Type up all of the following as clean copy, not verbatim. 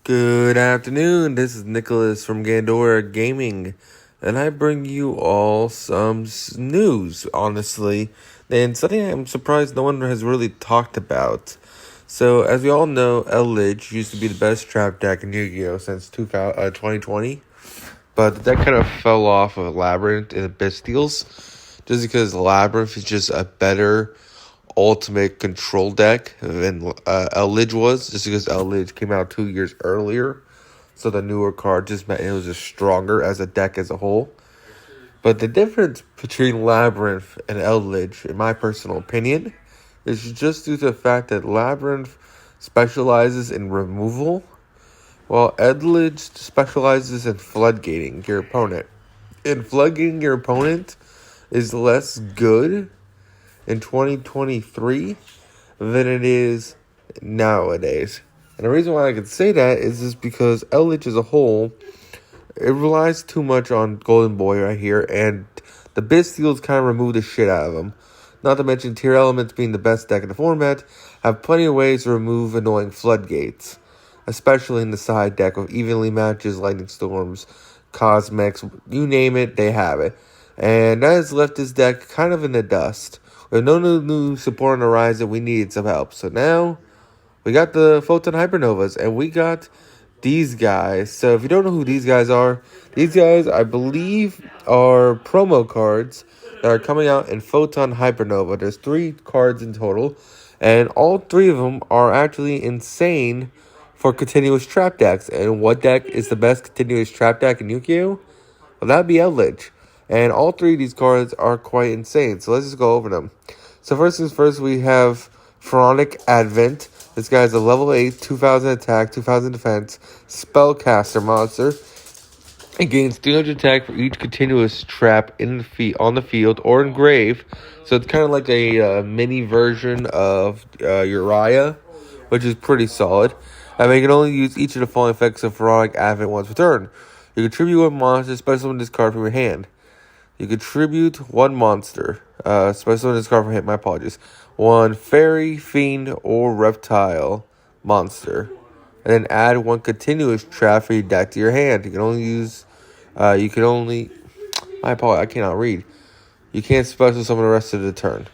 Good afternoon. This is Nicholas from Gandora Gaming, and I bring you all some news, honestly, and something I'm surprised no one has really talked about. So, as we all know, Eldlich used to be the best trap deck in Yu-Gi-Oh! Since 2020, but the deck kind of fell off of Labyrinth and Abyss Steals, just because Labyrinth is just a better ultimate control deck than Eldlich was, just because Eldlich came out 2 years earlier. So the newer card just meant it was just stronger as a deck as a whole. But the difference between Labyrinth and Eldlich, in my personal opinion, is just due to the fact that Labyrinth specializes in removal, while Eldlich specializes in floodgating your opponent. And floodgating your opponent is less good in 2023 than it is nowadays. And the reason why I can say that is just because Eldlich as a whole, it relies too much on Golden Boy right here, and the Biz Steals kind of remove the shit out of them. Not to mention Tier Elements being the best deck in the format, have plenty of ways to remove annoying floodgates, especially in the side deck with evenly matches, lightning storms, cosmics, you name it, they have it. And that has left this deck kind of in the dust. With no new support on the horizon, we needed some help. So now, we got the Photon Hypernovas, and we got these guys. So if you don't know who these guys, I believe, are promo cards that are coming out in Photon Hypernova. There's 3 cards in total, and all 3 of them are actually insane for continuous trap decks. And what deck is the best continuous trap deck in Yu-Gi-Oh? Well, that'd be Eldlich. And all 3 of these cards are quite insane. So let's just go over them. So first things first, we have Pharaonic Advent. This guy is a level 8, 2000 attack, 2000 defense, spellcaster monster. It gains 300 attack for each continuous trap on the field or in grave. So it's kind of like a mini version of Uriah, which is pretty solid. And you can only use each of the following effects of Pharaonic Advent once per turn. You contribute 1 monster, special summon this card from your hand. You contribute 1 monster. Special summon this card from your hand. My apologies. 1 fairy, fiend, or reptile monster. And then add 1 continuous trap for your deck to your hand. You can only use... my apologies, I cannot read. You can't special summon the rest of the turn.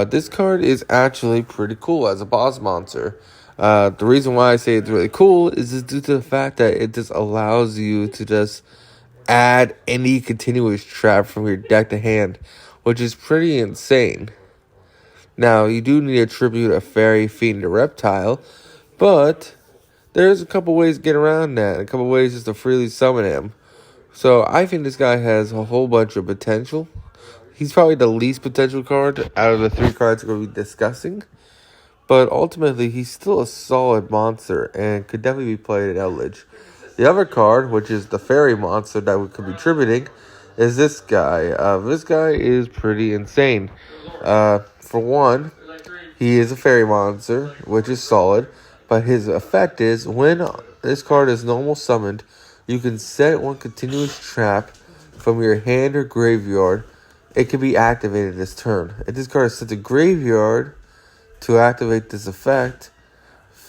This card is actually pretty cool as a boss monster. The reason why I say it's really cool is just due to the fact that it just allows you to just add any continuous trap from your deck to hand, which is pretty insane. Now, you do need to attribute a fairy, fiend, or reptile, but there's a couple ways to get around that, a couple ways just to freely summon him. So I think this guy has a whole bunch of potential. He's probably the least potential card out of the 3 cards we're going to be discussing. But ultimately, he's still a solid monster and could definitely be played at Eldlich. The other card, which is the fairy monster that we could be attributing, is this guy. This guy is pretty insane. For one, he is a fairy monster, which is solid. But his effect is, when this card is normal summoned, you can set 1 continuous trap from your hand or graveyard. It can be activated this turn. If this card is set to graveyard to activate this effect,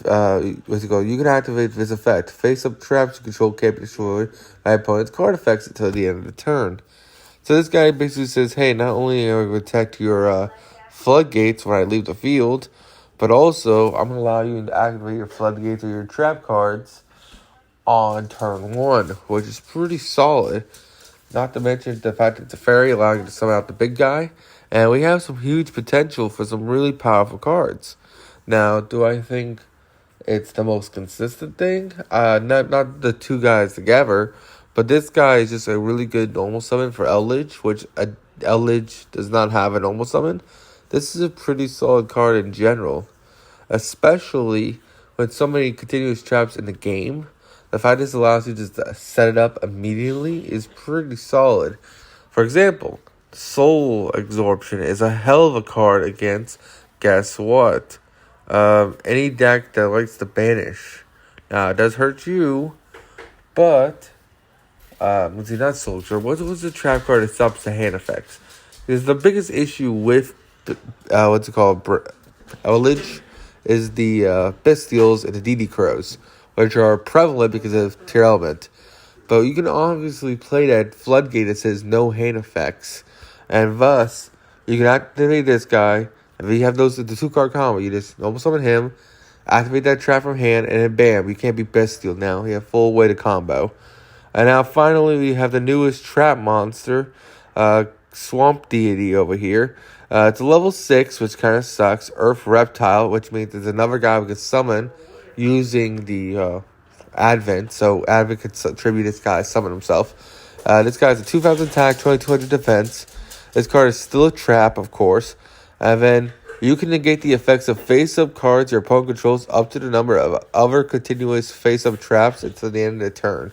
you can activate this effect. Face-up traps you control can't be destroyed by opponent's card effects until the end of the turn. So this guy basically says, hey, not only am I going to protect your floodgates when I leave the field, but also I'm going to allow you to activate your floodgates or your trap cards on turn 1, which is pretty solid. Not to mention the fact that it's a fairy, allowing you to summon out the big guy. And we have some huge potential for some really powerful cards. Now, do I think it's the most consistent thing? Not the 2 guys together, but this guy is just a really good normal summon for Eldlich, which Eldlich does not have a normal summon. This is a pretty solid card in general, especially with so many continuous traps in the game. The fact this allows you to just set it up immediately is pretty solid. For example, Soul Absorption is a hell of a card against, guess what? Any deck that likes to banish. Now, it does hurt you, but, let's see, not Soldier. What's the trap card that stops the hand effects? Because the biggest issue with, Eldlich is the Bestials and the DD Crows, which are prevalent because of tier element. But you can obviously play that floodgate that says no hand effects, and thus you can activate this guy. If you have the 2-card combo, you just normal summon him, activate that trap from hand, and then bam, you can't be bestial now. You have full way to combo. And now finally we have the newest trap monster, Swamp Deity over here. It's a level 6, which kind of sucks. Earth Reptile, which means there's another guy we can summon using the Advent. So Advent can tribute this guy, summon himself. This guy has a 2,000 attack, 2,200 defense. This card is still a trap, of course. And then you can negate the effects of face-up cards your opponent controls up to the number of other continuous face-up traps until the end of the turn.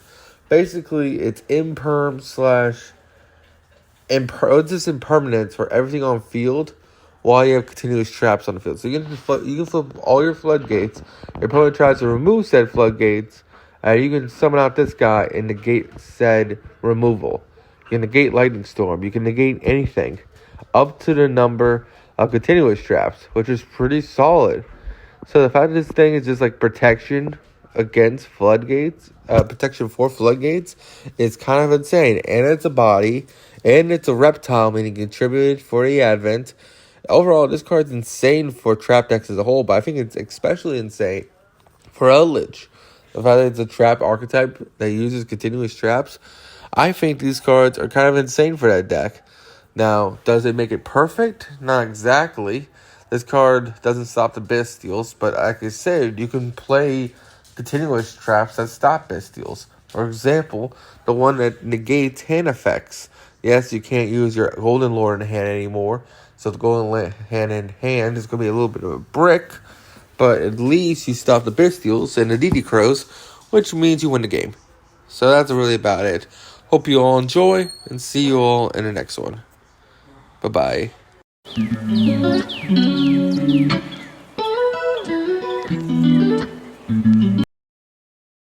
Basically, it's imperm slash it's just impermanence for everything on field while you have continuous traps on the field. So you can flip all your floodgates. Your opponent tries to remove said floodgates, and you can summon out this guy and negate said removal. You can negate Lightning Storm. You can negate anything up to the number of continuous traps, which is pretty solid. So the fact that this thing is just like protection against floodgates, protection for floodgates, is kind of insane. And it's a body, and it's a reptile, meaning contributed for the Advent. Overall, this card's insane for trap decks as a whole, but I think it's especially insane for Eldlich. The fact that it's a trap archetype that uses continuous traps, I think these cards are kind of insane for that deck. Now, does it make it perfect? Not exactly. This card doesn't stop the Bestials, but like I said, you can play continuous traps that stop Bestials. For example, the one that negates hand effects. Yes, you can't use your Golden Lord in hand anymore, so the Golden Hand in hand is going to be a little bit of a brick, but at least you stop the Bestials and the DD Crows, which means you win the game. So that's really about it. Hope you all enjoy, and see you all in the next one. Bye-bye.